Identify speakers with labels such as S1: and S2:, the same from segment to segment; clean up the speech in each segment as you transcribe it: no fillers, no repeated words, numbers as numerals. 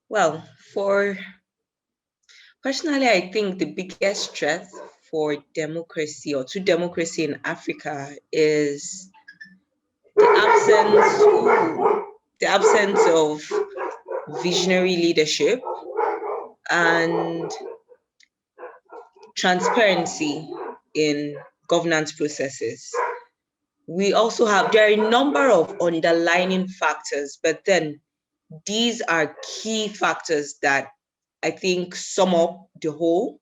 S1: Well, for personally, I think the biggest threat for democracy or to democracy in Africa is the absence, the absence of visionary leadership and transparency in governance processes. We also have, there are a number of underlying factors, but then these are key factors that I think sum up the whole: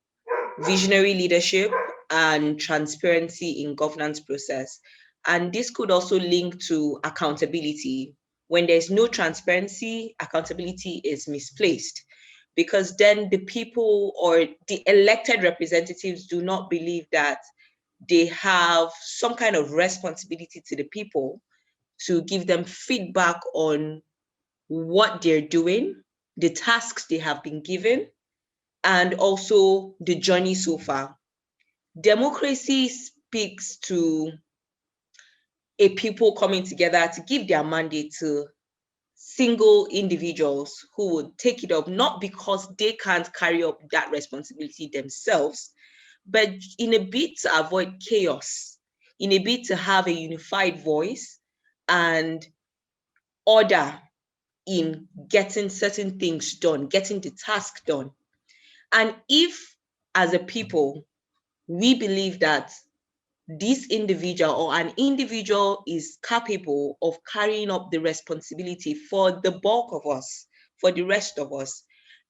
S1: visionary leadership and transparency in governance process. And this could also link to accountability. When there's no transparency, accountability is misplaced, because then the people or the elected representatives do not believe that they have some kind of responsibility to the people to give them feedback on what they're doing, the tasks they have been given, and also the journey so far. Democracy speaks to a people coming together to give their mandate to single individuals who would take it up, not because they can't carry up that responsibility themselves, but in a bid to avoid chaos, in a bid to have a unified voice and order in getting certain things done, getting the task done. And if, as a people, we believe that this individual or an individual is capable of carrying up the responsibility for the bulk of us, for the rest of us,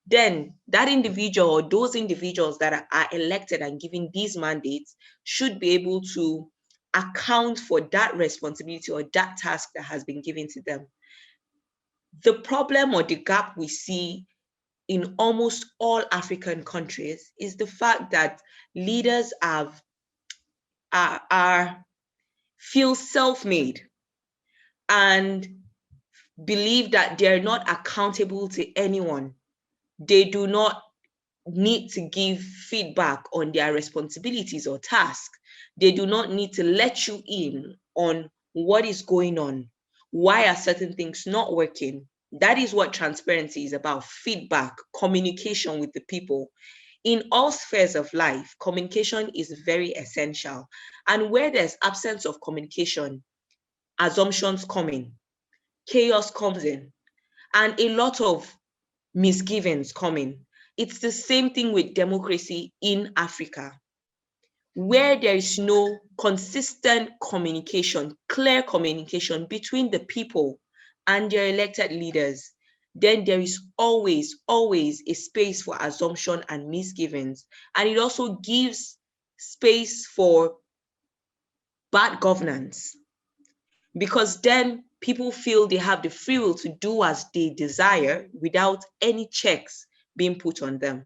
S1: then that individual or those individuals that are elected and given these mandates should be able to account for that responsibility or that task that has been given to them. The problem or the gap we see in almost all African countries is the fact that leaders are feel self-made and believe that they're not accountable to anyone. They do not need to give feedback on their responsibilities or tasks. They do not need to let you in on what is going on. Why are certain things not working? That is what transparency is about: feedback, communication with the people. In all spheres of life, communication is very essential. And where there's absence of communication, assumptions come in, chaos comes in, and a lot of misgivings come in. It's the same thing with democracy in Africa, where there is no consistent communication, clear communication between the people and their elected leaders. Then there is always a space for assumption and misgivings. And it also gives space for bad governance, because then people feel they have the free will to do as they desire without any checks being put on them.